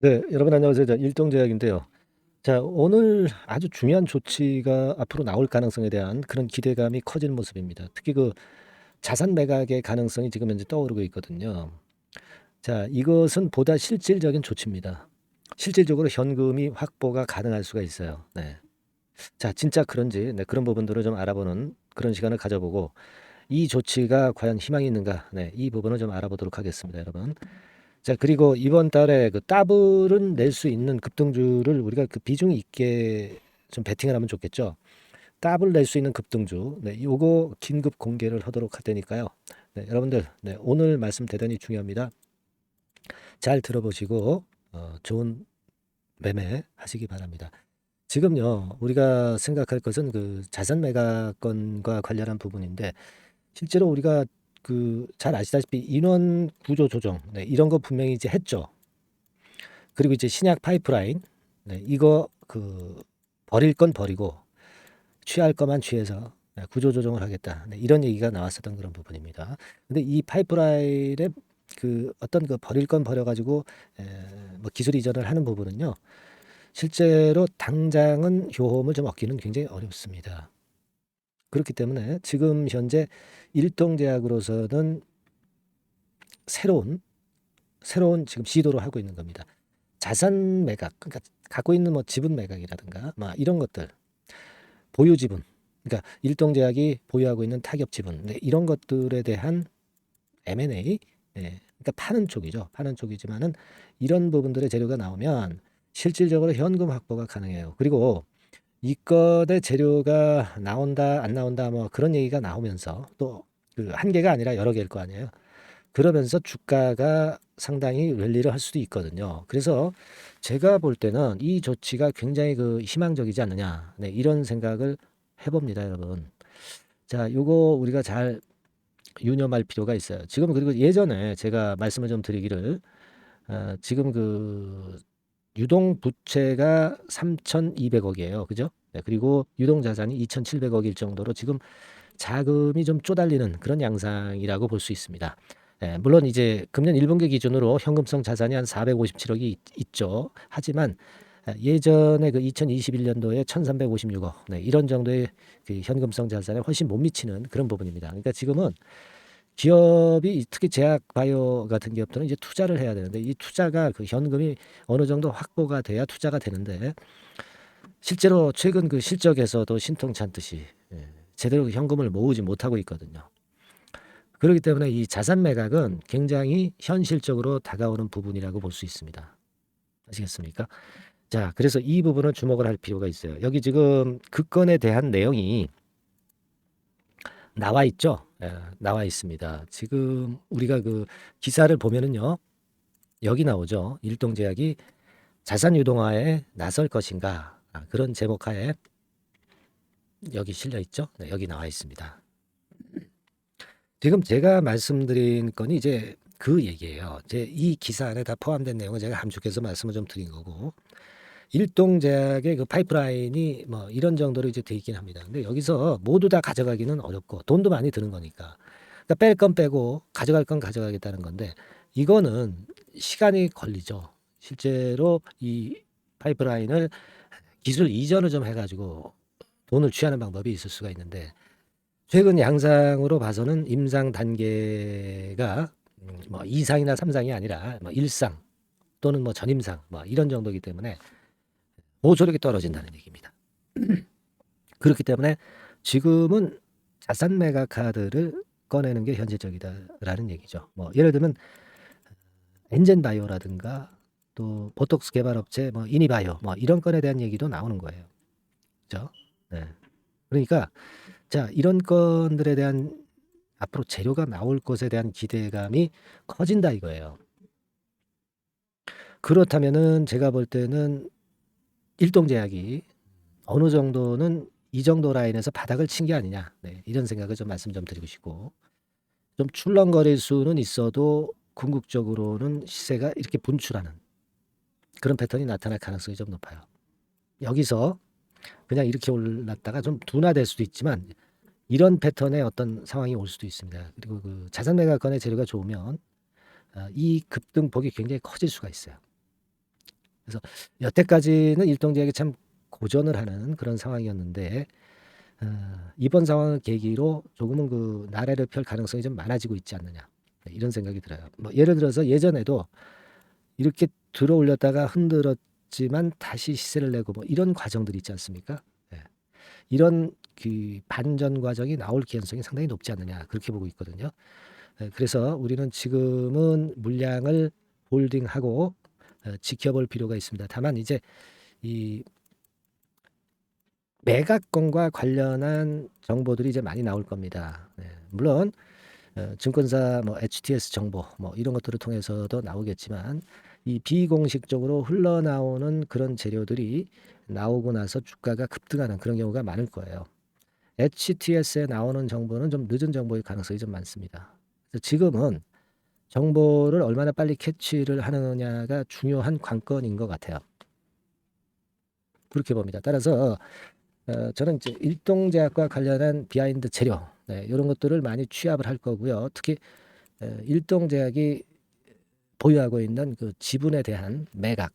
네, 여러분 안녕하세요. 일동제약인데요. 오늘 아주 중요한 조치가 앞으로 나올 가능성에 대한 그런 기대감이 커지는 모습입니다. 특히 그 자산 매각의 가능성이 지금 현재 떠오르고 있거든요. 이것은 보다 실질적인 조치입니다. 실질적으로 현금이 확보가 가능할 수가 있어요. 네. 진짜 그런지, 네, 그런 부분들을 좀 알아보는 그런 시간을 가져보고 이 조치가 과연 희망이 있는가, 네, 이 부분을 좀 알아보도록 하겠습니다, 여러분. 그리고 이번 달에 그 더블은 낼 수 있는 급등주를 우리가 그 비중이 있게 좀 베팅을 하면 좋겠죠. 더블 낼 수 있는 급등주. 네, 요거 긴급 공개를 하도록 할 테니까요. 네, 여러분들, 네, 오늘 말씀 대단히 중요합니다. 잘 들어보시고 좋은 매매 하시기 바랍니다. 지금요, 우리가 생각할 것은 그 자산 매각건과 관련한 부분인데 실제로 우리가 그 잘 아시다시피 인원 구조 조정, 네, 이런 거 분명히 이제 했죠. 그리고 이제 신약 파이프라인, 네, 이거 그 버릴 건 버리고 취할 것만 취해서 구조 조정을 하겠다. 네, 이런 얘기가 나왔었던 그런 부분입니다. 근데 이 파이프라인의 그 어떤 그 버릴 건 버려가지고 뭐 기술 이전을 하는 부분은요, 실제로 당장은 효험을 좀 얻기는 굉장히 어렵습니다. 그렇기 때문에 지금 현재 일동제약으로서는 새로운 지금 시도를 하고 있는 겁니다. 자산 매각, 그러니까 갖고 있는 뭐 지분 매각이라든가 막 이런 것들, 보유 지분, 그러니까 일동제약이 보유하고 있는 타격 지분, 네, 이런 것들에 대한 M&A, 그러니까 파는 쪽이죠. 파는 쪽이지만은 이런 부분들의 재료가 나오면 실질적으로 현금 확보가 가능해요. 그리고 이건의 재료가 나온다, 안 나온다, 뭐 그런 얘기가 나오면서 또 그 한 개가 아니라 여러 개일 거 아니에요. 그러면서 주가가 상당히 랠리를 할 수도 있거든요. 그래서 제가 볼 때는 이 조치가 굉장히 그 희망적이지 않느냐. 네, 이런 생각을 해봅니다, 여러분. 요거 우리가 잘 유념할 필요가 있어요. 지금 그리고 예전에 제가 말씀을 좀 드리기를 지금 그 유동 부채가 3,200억이에요. 그죠? 네, 그리고 유동 자산이 2,700억일 정도로 지금 자금이 좀 쪼달리는 그런 양상이라고 볼 수 있습니다. 물론 이제 금년 1분기 기준으로 현금성 자산이 한 457억이 있죠. 하지만 예전에 그 2021년도에 1,356억, 네, 이런 정도의 그 현금성 자산에 훨씬 못 미치는 그런 부분입니다. 그러니까 지금은 기업이 특히 제약 바이오 같은 기업들은 이제 투자를 해야 되는데 이 투자가 그 현금이 어느 정도 확보가 돼야 투자가 되는데 실제로 최근 그 실적에서도 신통찮듯이 제대로 현금을 모으지 못하고 있거든요. 그렇기 때문에 이 자산 매각은 굉장히 현실적으로 다가오는 부분이라고 볼 수 있습니다. 아시겠습니까? 그래서 이 부분을 주목을 할 필요가 있어요. 여기 지금 그 건에 대한 내용이 나와 있죠? 나와 있습니다. 지금 우리가 그 기사를 보면은요, 여기 나오죠. 일동제약이 자산 유동화에 나설 것인가? 그런 제목하에 여기 실려 있죠? 네, 여기 나와 있습니다. 지금 제가 말씀드린 건이 이제 그 얘기예요. 이제 이 기사 안에 다 포함된 내용을 제가 함축해서 말씀을 좀 드린 거고, 일동제약의 그 파이프라인이 뭐 이런 정도로 이제 돼 있긴 합니다. 근데 여기서 모두 다 가져가기는 어렵고 돈도 많이 드는 거니까. 그러니까 뺄 건 빼고 가져갈 건 가져가겠다는 건데 이거는 시간이 걸리죠. 실제로 이 파이프라인을 기술 이전을 좀 해가지고 돈을 취하는 방법이 있을 수가 있는데 최근 양상으로 봐서는 임상 단계가 뭐 2상이나 3상이 아니라 뭐 1상 또는 뭐 전임상 뭐 이런 정도이기 때문에 보조력이 떨어진다는 얘기입니다. 그렇기 때문에 지금은 자산 매각 카드를 꺼내는 게 현실적이다라는 얘기죠. 뭐 예를 들면 엔젠 바이오라든가 또 보톡스 개발 업체 뭐 이니바이오 뭐 이런 건에 대한 얘기도 나오는 거예요. 그죠? 네. 그러니까 이런 건들에 대한 앞으로 재료가 나올 것에 대한 기대감이 커진다 이거예요. 그렇다면은 제가 볼 때는 일동제약이 어느 정도는 이 정도 라인에서 바닥을 친 게 아니냐. 네, 이런 생각을 좀 말씀 좀 드리고 싶고 좀 출렁거릴 수는 있어도 궁극적으로는 시세가 이렇게 분출하는 그런 패턴이 나타날 가능성이 좀 높아요. 여기서 그냥 이렇게 올랐다가 좀 둔화될 수도 있지만 이런 패턴의 어떤 상황이 올 수도 있습니다. 그리고 그 자산 매각권의 재료가 좋으면 이 급등폭이 굉장히 커질 수가 있어요. 그래서 여태까지는 일동제약이 참 고전을 하는 그런 상황이었는데 이번 상황을 계기로 조금은 그 나래를 펼 가능성이 좀 많아지고 있지 않느냐, 이런 생각이 들어요. 뭐 예를 들어서 예전에도 이렇게 들어 올렸다가 흔들었지만 다시 시세를 내고 뭐 이런 과정들이 있지 않습니까? 예. 이런 그 반전 과정이 나올 가능성이 상당히 높지 않느냐, 그렇게 보고 있거든요. 그래서 우리는 지금은 물량을 홀딩하고 지켜볼 필요가 있습니다. 다만 이제 이 매각건과 관련한 정보들이 이제 많이 나올 겁니다. 물론 증권사 뭐 HTS 정보 뭐 이런 것들을 통해서도 나오겠지만 이 비공식적으로 흘러나오는 그런 재료들이 나오고 나서 주가가 급등하는 그런 경우가 많을 거예요. HTS에 나오는 정보는 좀 늦은 정보일 가능성이 좀 많습니다. 그래서 지금은 정보를 얼마나 빨리 캐치를 하느냐가 중요한 관건인 것 같아요. 그렇게 봅니다. 따라서 저는 이제 일동제약과 관련한 비하인드 재료, 이런 것들을 많이 취합을 할 거고요. 특히 일동제약이 보유하고 있는 그 지분에 대한 매각,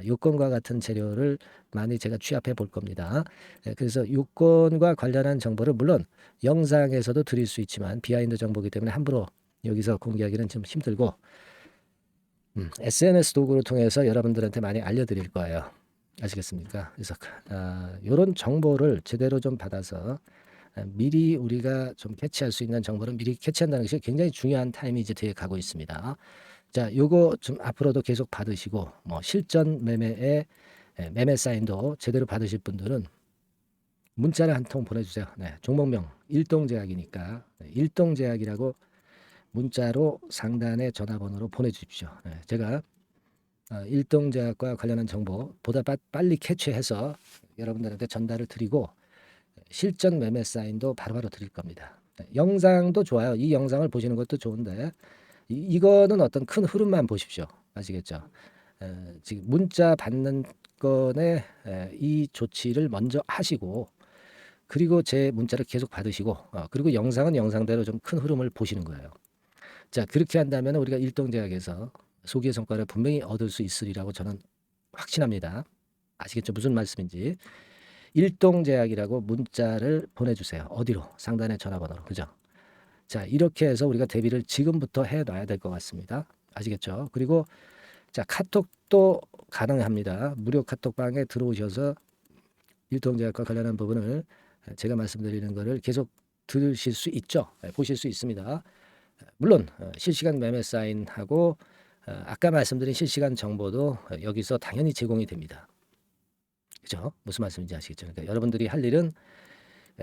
요건과 같은 재료를 많이 제가 취합해 볼 겁니다. 그래서 요건과 관련한 정보를 물론 영상에서도 드릴 수 있지만 비하인드 정보이기 때문에 함부로 여기서 공개하기는 좀 힘들고 SNS 도구를 통해서 여러분들한테 많이 알려드릴 거예요. 아시겠습니까? 그래서 이런 정보를 제대로 좀 받아서 미리 우리가 좀 캐치할 수 있는 정보를 미리 캐치한다는 것이 굉장히 중요한 타임이 이제 되어 가고 있습니다. 자, 요거 좀 앞으로도 계속 받으시고 뭐 실전 매매의 매매 사인도 제대로 받으실 분들은 문자를 한 통 보내주세요. 종목명 일동제약이니까 일동제약이라고 문자로 상단에 전화번호로 보내주십시오. 제가 일동제약과 관련한 정보 보다 빨리 캐치해서 여러분들한테 전달을 드리고 실전 매매 사인도 바로바로 드릴 겁니다. 영상도 좋아요. 이 영상을 보시는 것도 좋은데 이거는 어떤 큰 흐름만 보십시오. 아시겠죠? 지금 문자 받는 건에 이 조치를 먼저 하시고 그리고 제 문자를 계속 받으시고 그리고 영상은 영상대로 좀 큰 흐름을 보시는 거예요. 자, 그렇게 한다면 우리가 일동제약에서 소기의 성과를 분명히 얻을 수 있으리라고 저는 확신합니다. 아시겠죠? 무슨 말씀인지. 일동제약이라고 문자를 보내주세요. 어디로? 상단의 전화번호로. 그죠? 자, 이렇게 해서 우리가 대비를 지금부터 해놔야 될 것 같습니다. 아시겠죠? 그리고 자, 카톡도 가능합니다. 무료 카톡방에 들어오셔서 일동제약과 관련한 부분을 제가 말씀드리는 것을 계속 들으실 수 있죠. 보실 수 있습니다. 물론 실시간 매매 사인하고 아까 말씀드린 실시간 정보도 여기서 당연히 제공이 됩니다. 그죠? 무슨 말씀인지 아시겠죠? 그러니까 여러분들이 할 일은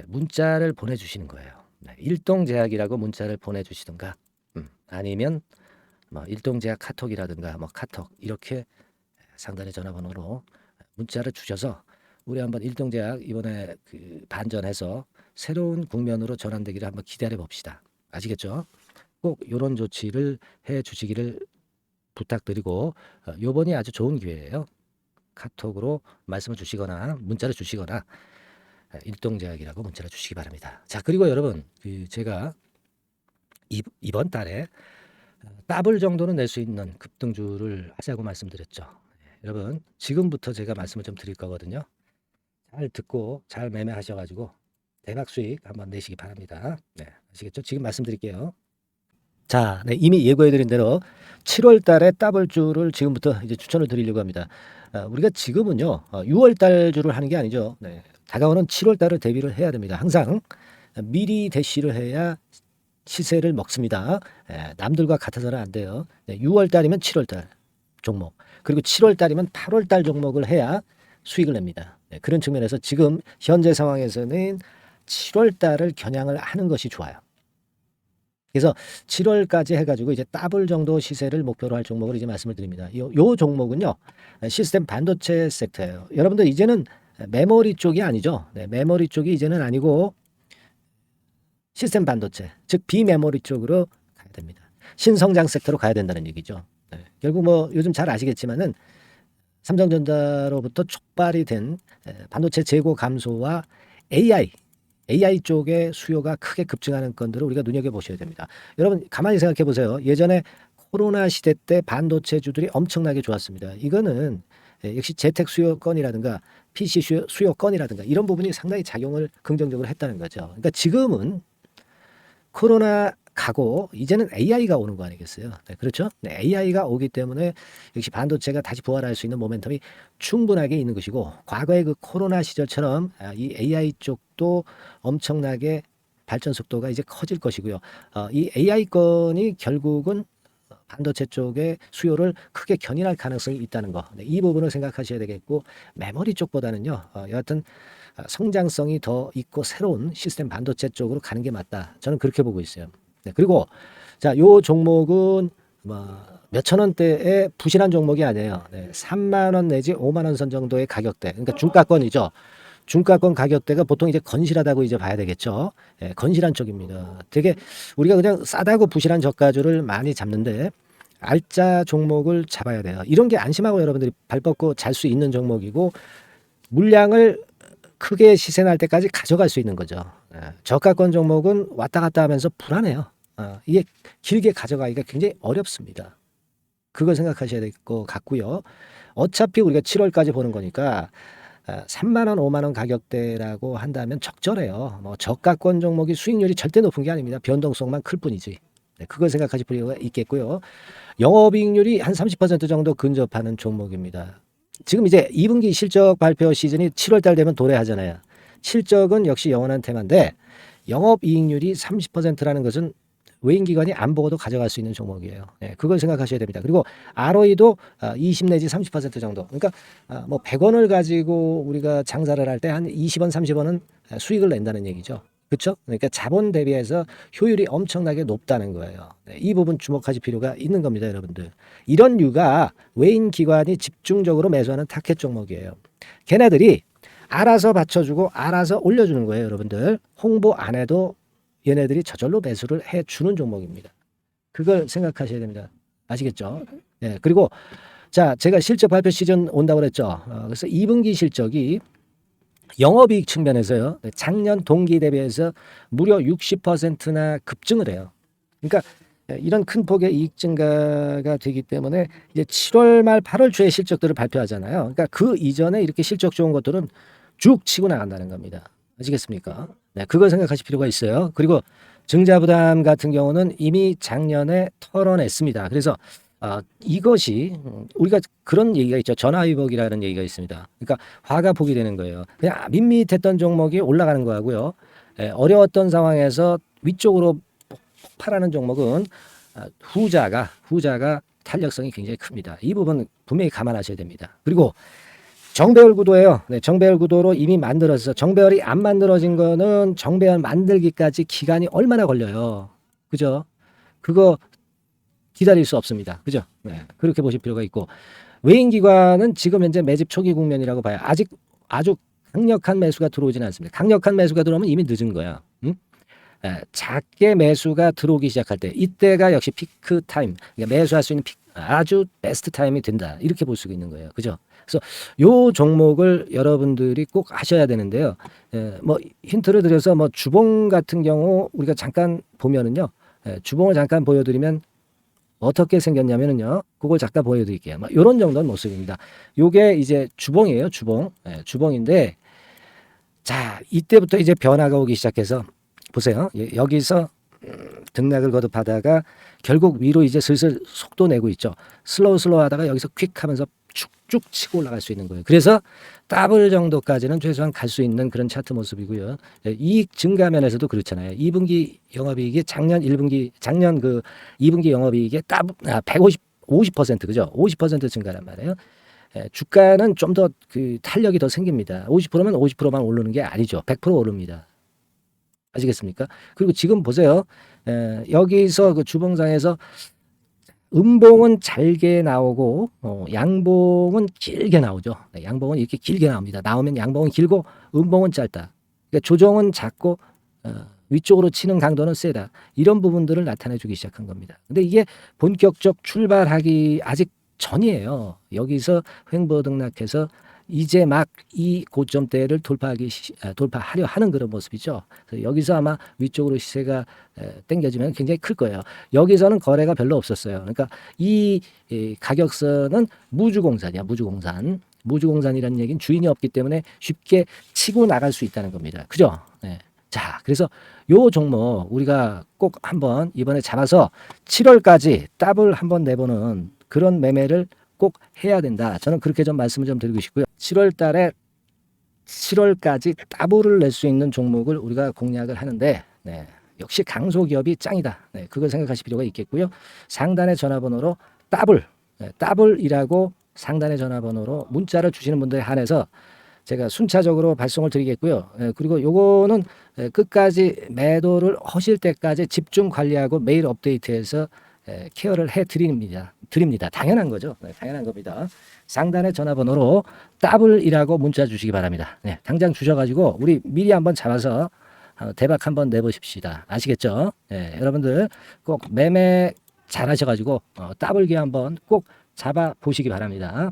문자를 보내주시는 거예요. 일동제약이라고 문자를 보내주시든가 아니면 뭐 일동제약 카톡이라든가 뭐 카톡 이렇게 상단의 전화번호로 문자를 주셔서 우리 한번 일동제약 이번에 그 반전해서 새로운 국면으로 전환되기를 한번 기다려 봅시다. 아시겠죠? 꼭 이런 조치를 해 주시기를 부탁드리고 요번이 아주 좋은 기회예요. 카톡으로 말씀을 주시거나 문자를 주시거나 일동제약이라고 문자를 주시기 바랍니다. 자, 그리고 여러분 제가 이번 달에 더블 정도는 낼 수 있는 급등주를 하자고 말씀드렸죠. 여러분 지금부터 제가 말씀을 좀 드릴 거거든요. 잘 듣고 잘 매매하셔가지고 대박 수익 한번 내시기 바랍니다. 아시겠죠? 지금 말씀드릴게요. 자, 이미 예고해드린 대로 7월 달에 더블주를 지금부터 이제 추천을 드리려고 합니다. 우리가 지금은요, 6월 달 주를 하는 게 아니죠. 다가오는 7월 달을 대비를 해야 됩니다. 항상 미리 대시를 해야 시세를 먹습니다. 남들과 같아서는 안 돼요. 6월 달이면 7월 달 종목, 그리고 7월 달이면 8월 달 종목을 해야 수익을 냅니다. 그런 측면에서 지금 현재 상황에서는 7월 달을 겨냥을 하는 것이 좋아요. 그래서 7월까지 해가지고 이제 더블 정도 시세를 목표로 할 종목을 이제 말씀을 드립니다. 요 종목은요, 시스템 반도체 섹터예요. 여러분들 이제는 메모리 쪽이 아니죠. 메모리 쪽이 이제는 아니고 시스템 반도체, 즉 비메모리 쪽으로 가야 됩니다. 신성장 섹터로 가야 된다는 얘기죠. 결국 뭐 요즘 잘 아시겠지만은 삼성전자로부터 촉발이 된 반도체 재고 감소와 AI 쪽의 수요가 크게 급증하는 건들을 우리가 눈여겨보셔야 됩니다. 여러분 가만히 생각해 보세요. 예전에 코로나 시대 때 반도체주들이 엄청나게 좋았습니다. 이거는 역시 재택 수요건이라든가 PC 수요건이라든가 이런 부분이 상당히 작용을 긍정적으로 했다는 거죠. 그러니까 지금은 코로나 가고 이제는 AI가 오는 거 아니겠어요? 네, 그렇죠? 네, AI가 오기 때문에 역시 반도체가 다시 부활할 수 있는 모멘텀이 충분하게 있는 것이고, 과거의 그 코로나 시절처럼 이 AI 쪽도 엄청나게 발전 속도가 이제 커질 것이고요. 이 AI 건이 결국은 반도체 쪽의 수요를 크게 견인할 가능성이 있다는 거. 네, 이 부분을 생각하셔야 되겠고, 메모리 쪽보다는요, 여하튼 성장성이 더 있고 새로운 시스템 반도체 쪽으로 가는 게 맞다. 저는 그렇게 보고 있어요. 네, 그리고 자, 요 종목은 뭐 몇천 원대의 부실한 종목이 아니에요. 네, 3만 원 내지 5만 원 선 정도의 가격대. 그러니까 중가권이죠. 중가권 가격대가 보통 이제 건실하다고 이제 봐야 되겠죠. 예, 건실한 쪽입니다. 되게 우리가 그냥 싸다고 부실한 저가주를 많이 잡는데 알짜 종목을 잡아야 돼요. 이런 게 안심하고 여러분들이 발 뻗고 잘 수 있는 종목이고, 물량을 크게 시세 날 때까지 가져갈 수 있는 거죠. 예, 저가권 종목은 왔다 갔다 하면서 불안해요. 이게 길게 가져가기가 굉장히 어렵습니다. 그걸 생각하셔야 될 것 같고요. 어차피 우리가 7월까지 보는 거니까 3만 원, 5만 원 가격대라고 한다면 적절해요. 뭐 저가권 종목이 수익률이 절대 높은 게 아닙니다. 변동성만 클 뿐이지. 네, 그걸 생각하실 필요가 있겠고요. 영업이익률이 한 30% 정도 근접하는 종목입니다. 지금 이제 2분기 실적 발표 시즌이 7월 달 되면 도래하잖아요. 실적은 역시 영원한 테마인데 영업이익률이 30%라는 것은 외인기관이 안 보고도 가져갈 수 있는 종목이에요. 네, 그걸 생각하셔야 됩니다. 그리고 ROE도 20 내지 30% 정도. 그러니까 뭐 100원을 가지고 우리가 장사를 할 때 한 20원, 30원은 수익을 낸다는 얘기죠. 그렇죠? 그러니까 자본 대비해서 효율이 엄청나게 높다는 거예요. 네, 이 부분 주목하실 필요가 있는 겁니다, 여러분들. 이런 류가 외인 기관이 집중적으로 매수하는 타켓 종목이에요. 걔네들이 알아서 받쳐주고 알아서 올려주는 거예요, 여러분들. 홍보 안 해도 얘네들이 저절로 매수를 해주는 종목입니다. 그걸 생각하셔야 됩니다. 아시겠죠? 네, 그리고 자, 제가 실적 발표 시즌 온다고 그랬죠. 그래서 2분기 실적이 영업이익 측면에서요, 작년 동기 대비해서 무려 60%나 급증을 해요. 그러니까 이런 큰 폭의 이익 증가가 되기 때문에 이제 7월 말 8월 초에 실적들을 발표하잖아요. 그러니까 그 이전에 이렇게 실적 좋은 것들은 쭉 치고 나간다는 겁니다. 아시겠습니까? 네, 그걸 생각하실 필요가 있어요. 그리고 증자부담 같은 경우는 이미 작년에 털어냈습니다. 그래서 이것이 우리가 그런 얘기가 있죠. 전화위복이라는 얘기가 있습니다. 그러니까 화가 복이 되는 거예요. 그냥 밋밋했던 종목이 올라가는 거하고요. 어려웠던 상황에서 위쪽으로 폭발하는 종목은 후자가 탄력성이 굉장히 큽니다. 이 부분 분명히 감안하셔야 됩니다. 그리고 정배열 구도예요. 네, 정배열 구도로 이미 만들어서 정배열이 안 만들어진 거는 정배열 만들기까지 기간이 얼마나 걸려요. 그죠? 그거 기다릴 수 없습니다. 그죠? 네, 그렇게 보실 필요가 있고, 외인기관은 지금 현재 매집 초기 국면이라고 봐요. 아직 아주 강력한 매수가 들어오지는 않습니다. 강력한 매수가 들어오면 이미 늦은 거야. 응? 작게 매수가 들어오기 시작할 때, 이때가 역시 피크 타임, 그러니까 매수할 수 있는 아주 베스트 타임이 된다. 이렇게 볼 수 있는 거예요. 그죠? 그래서 요 종목을 여러분들이 꼭 하셔야 되는데요. 뭐 힌트를 드려서 뭐 주봉 같은 경우 우리가 잠깐 보면은요, 주봉을 잠깐 보여드리면 어떻게 생겼냐면은요, 그걸 잠깐 보여드릴게요. 뭐 이런 정도는 모습입니다. 요게 이제 주봉이에요, 주봉. 주봉인데, 자, 이때부터 이제 변화가 오기 시작해서 보세요. 여기서 등락을 거듭하다가 결국 위로 이제 슬슬 속도 내고 있죠. 슬로우 하다가 여기서 퀵 하면서 쭉쭉 치고 올라갈 수 있는 거예요. 그래서 더블 정도까지는 최소한 갈 수 있는 그런 차트 모습이고요. 이익 증가 면에서도 그렇잖아요. 2분기 영업이익이 작년 그 2분기 영업이익의 50% 그죠? 50% 증가란 말이에요. 주가는 좀 더 그 탄력이 더 생깁니다. 50%면 50%만 오르는 게 아니죠. 100% 오릅니다. 아시겠습니까? 그리고 지금 보세요. 여기서 그 주봉상에서 음봉은 잘게 나오고 양봉은 길게 나오죠. 양봉은 이렇게 길게 나옵니다. 나오면 양봉은 길고 음봉은 짧다. 그러니까 조정은 작고 위쪽으로 치는 강도는 세다. 이런 부분들을 나타내 주기 시작한 겁니다. 근데 이게 본격적 출발하기 아직 전이에요. 여기서 횡보 등락해서 이제 막 이 고점대를 돌파하려 하는 그런 모습이죠. 그래서 여기서 아마 위쪽으로 시세가 당겨지면 굉장히 클 거예요. 여기서는 거래가 별로 없었어요. 그러니까 이 가격선은 무주공산이야. 무주공산이라는 얘기는 주인이 없기 때문에 쉽게 치고 나갈 수 있다는 겁니다. 그죠? 네. 자, 그래서 요 종목 우리가 꼭 한번 이번에 잡아서 7월까지 더블 한번 내보는 그런 매매를 꼭 해야 된다. 저는 그렇게 좀 말씀을 좀 드리고 싶고요. 7월 달에 7월까지 더블을 낼 수 있는 종목을 우리가 공략을 하는데, 네, 역시 강소기업이 짱이다. 네, 그걸 생각하실 필요가 있겠고요. 상단의 전화번호로 더블, 네, 더블이라고 상단의 전화번호로 문자를 주시는 분들에 한해서 제가 순차적으로 발송을 드리겠고요. 그리고 요거는 끝까지 매도를 하실 때까지 집중 관리하고 매일 업데이트해서 케어를 해 드립니다. 당연한 거죠. 네, 당연한 겁니다. 상단의 전화번호로 더블이라고 문자 주시기 바랍니다. 네, 당장 주셔가지고 우리 미리 한번 잡아서 대박 한번 내보십시다. 아시겠죠? 네, 여러분들 꼭 매매 잘 하셔가지고 더블 기회 한번 꼭 잡아 보시기 바랍니다.